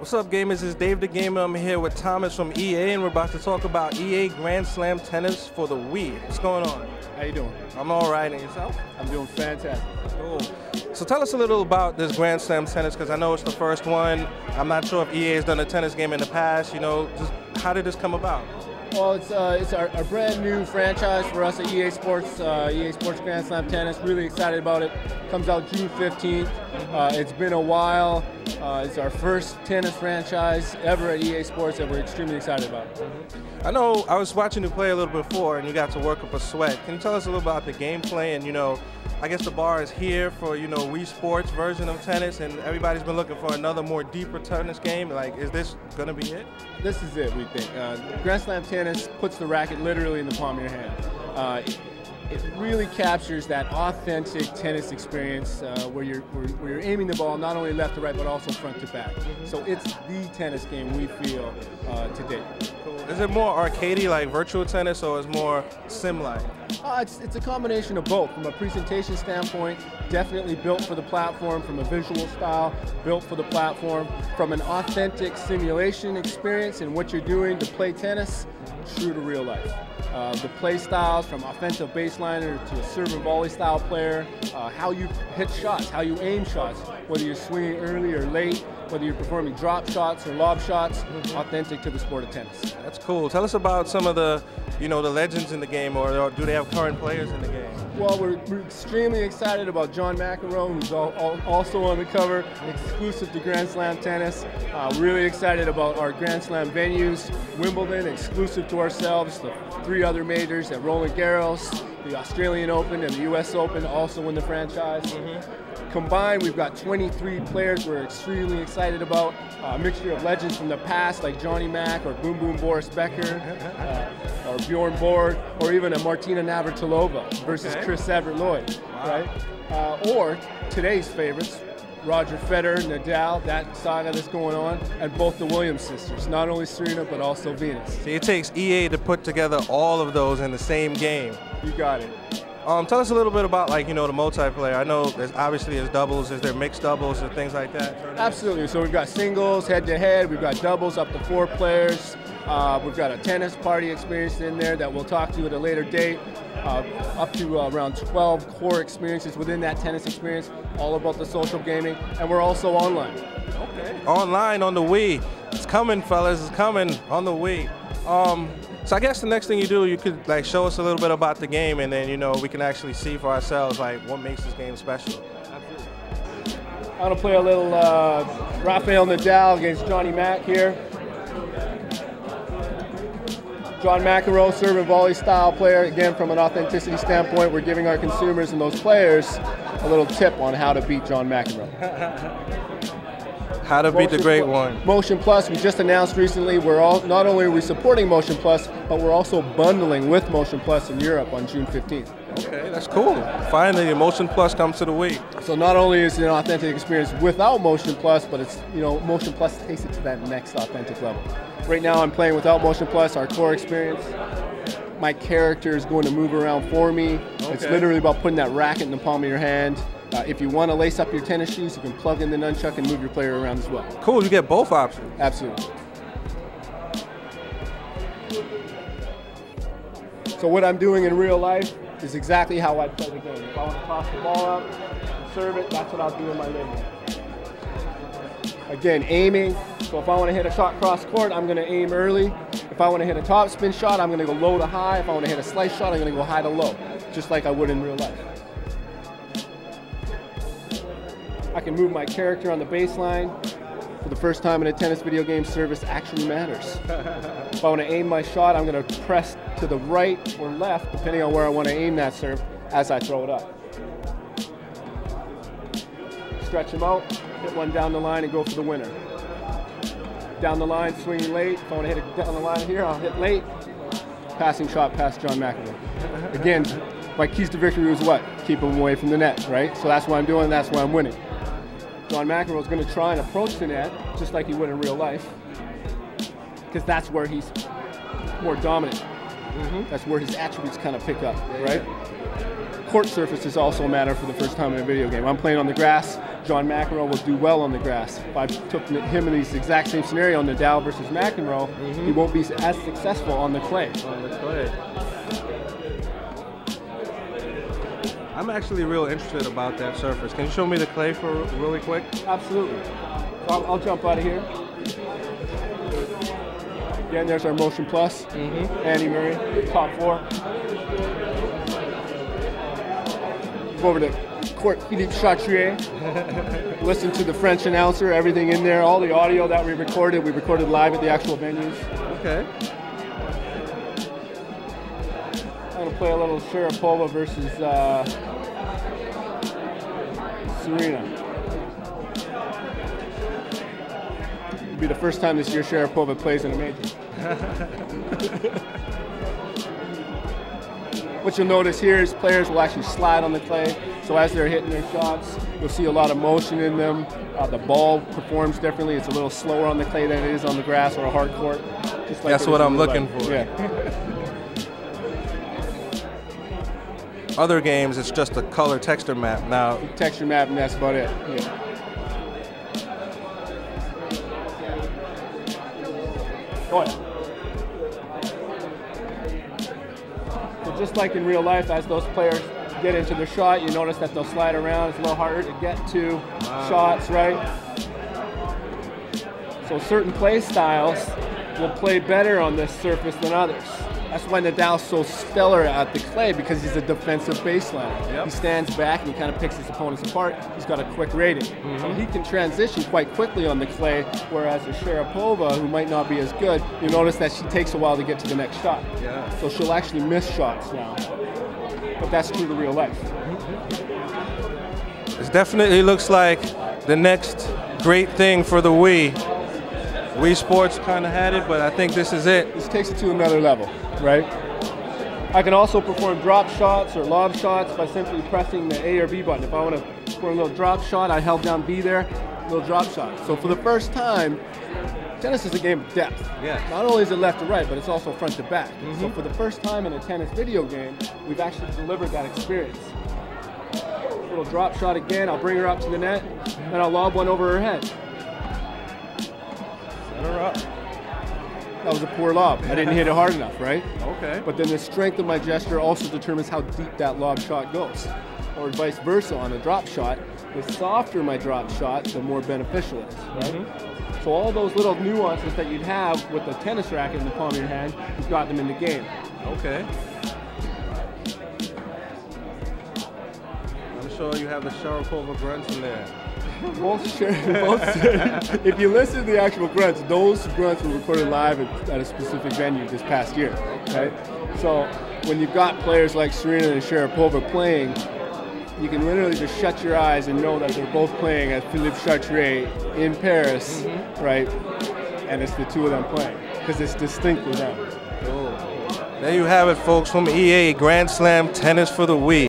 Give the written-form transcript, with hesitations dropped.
What's up, gamers? It's DaveDaGamer. I'm here with Thomas from EA, and we're about to talk about EA Grand Slam Tennis for the Wii. What's going on? How you doing? I'm all right, and yourself? I'm doing fantastic. Cool. So tell us a little about this Grand Slam Tennis, because I know it's the first one. I'm not sure if EA has done a tennis game in the past. You know, just how did this come about? Well, it's our brand new franchise for us at EA Sports, EA Sports Grand Slam Tennis. Really excited about it. Comes out June 15th. It's been a while. It's our first tennis franchise ever at EA Sports that we're extremely excited about. I know I was watching you play a little before, and you got to work up a sweat. Can you tell us a little about the gameplay? And, you know, I guess the bar is here for, you know, Wii Sports version of tennis, and everybody's been looking for another more deeper tennis game. Like, is this going to be it? This is it, we think. Grand Slam Tennis puts the racket literally in the palm of your hand. It really captures that authentic tennis experience where you're aiming the ball not only left to right but also front to back. So it's the tennis game we feel to date. Cool. Is it more arcadey like virtual tennis, or is more sim-like? It's a combination of both. From a presentation standpoint, definitely built for the platform. From a visual style, built for the platform. From an authentic simulation experience and what you're doing to play tennis, true to real life. The play styles, from offensive baseliner to a serve and volley style player, how you hit shots, how you aim shots, whether you're swinging early or late, whether you're performing drop shots or lob shots, authentic to the sport of tennis. That's cool. Tell us about some of the, you know, the legends in the game, or do they have current players in the game? Well, we're extremely excited about John McEnroe, who's also on the cover, exclusive to Grand Slam Tennis. Really excited about our Grand Slam venues. Wimbledon, exclusive to ourselves. The 3 other majors at Roland Garros, the Australian Open, and the US Open, also in the franchise. Combined, we've got 23 players we're extremely excited about. A mixture of legends from the past, like Johnny Mac, or Boom Boom Boris Becker, or Bjorn Borg, or even a Martina Navratilova versus Chris Evert-Lloyd, right? Or today's favorites, Roger Federer, Nadal, that saga that's going on, and both the Williams sisters, not only Serena, but also Venus. See, it takes EA to put together all of those in the same game. You got it. Tell us a little bit about, like, you know, the multiplayer. I know there's obviously doubles. Is there mixed doubles and things like that? Absolutely. So we've got singles, head-to-head. We've got doubles up to 4 players. We've got a tennis party experience in there that we'll talk to at a later date. Up to around 12 core experiences within that tennis experience, all about the social gaming, and we're also online. Okay. Online on the Wii. It's coming, fellas. It's coming on the Wii. So I guess the next thing you do, you could like show us a little bit about the game, and then, you know, we can actually see for ourselves like what makes this game special. Absolutely. I'm gonna play a little Rafael Nadal against Johnny Mac here. John McEnroe, serve and volley style player. Again, from an authenticity standpoint, we're giving our consumers and those players a little tip on how to beat John McEnroe. How to beat the great one. Motion Plus, we just announced recently, not only are we supporting Motion Plus, but we're also bundling with Motion Plus in Europe on June 15th. Okay, that's cool. Finally, Motion Plus comes to the Wii. So not only is it an authentic experience without Motion Plus, but it's, you know, Motion Plus takes it to that next authentic level. Right now I'm playing without Motion Plus, our core experience. My character is going to move around for me. Okay. It's literally about putting that racket in the palm of your hand. If you want to lace up your tennis shoes, you can plug in the nunchuck and move your player around as well. Cool, you get both options. Absolutely. So what I'm doing in real life is exactly how I play the game. If I want to toss the ball up and serve it, that's what I'll do in my living room. Again, aiming. So if I want to hit a shot cross court, I'm going to aim early. If I want to hit a top spin shot, I'm going to go low to high. If I want to hit a slice shot, I'm going to go high to low, just like I would in real life. I can move my character on the baseline. For the first time in a tennis video game, service actually matters. If I want to aim my shot, I'm going to press to the right or left, depending on where I want to aim that serve as I throw it up. Stretch them out, hit one down the line and go for the winner. Down the line, swinging late. If I want to hit it down the line here, I'll hit late. Passing shot past John McEnroe. Again, my keys to victory was what? Keep him away from the net, right? So that's what I'm doing, that's why I'm winning. John McEnroe is going to try and approach the net just like he would in real life, because that's where he's more dominant. That's where his attributes kind of pick up, right? court surfaces also matter for the first time in a video game. I'm playing on the grass. John McEnroe will do well on the grass. If I took him in this exact same scenario, Nadal versus McEnroe, he won't be as successful on the clay. On the clay. I'm actually real interested about that surface. Can you show me the clay for really quick? Absolutely. So I'll jump out of here. Again, there's our Motion Plus. Andy Murray, top 4. Go over to court, Philippe Chatrier. Listen to the French announcer, everything in there, all the audio that we recorded live at the actual venues. Okay. I'm going to play a little Sharapova versus Serena. It'll be the first time this year Sharapova plays in a major. What you'll notice here is players will actually slide on the clay. So as they're hitting their shots, you'll see a lot of motion in them. The ball performs differently. It's a little slower on the clay than it is on the grass or a hard court. Just like that's what I'm looking for. Yeah. Other games, it's just a color texture map. Now, texture map, and that's about it. Yeah. Go ahead. So just like in real life, as those players get into the shot, you notice that they'll slide around. It's a little harder to get to shots, right? So certain play styles will play better on this surface than others. That's why Nadal's so stellar at the clay, because he's a defensive baseliner. He stands back and he kind of picks his opponents apart. He's got a quick rating. So he can transition quite quickly on the clay, whereas a Sharapova, who might not be as good, you notice that she takes a while to get to the next shot. So she'll actually miss shots now. But that's true to real life. It definitely looks like the next great thing for the Wii. Wii Sports kind of had it, but I think this is it. This takes it to another level, right? I can also perform drop shots or lob shots by simply pressing the A or B button. If I want to perform a little drop shot, I held down B there, little drop shot. So for the first time, tennis is a game of depth. Not only is it left to right, but it's also front to back. So for the first time in a tennis video game, we've actually delivered that experience. Little drop shot again, I'll bring her up to the net, and I'll lob one over her head. Her up. That was a poor lob. I didn't hit it hard enough, right? Okay. But then the strength of my gesture also determines how deep that lob shot goes. Or vice versa on a drop shot. The softer my drop shot, the more beneficial it is, right? So all those little nuances that you'd have with a tennis racket in the palm of your hand, you've got them in the game. Okay. I'm sure you have the Sharapova grunts in there. If you listen to the actual grunts, those grunts were recorded live at a specific venue this past year, right? So when you've got players like Serena and Sharapova playing, you can literally just shut your eyes and know that they're both playing at Philippe Chatrier in Paris, right? And it's the two of them playing, because it's distinctly them. There you have it, folks, from EA, Grand Slam Tennis for the Wii.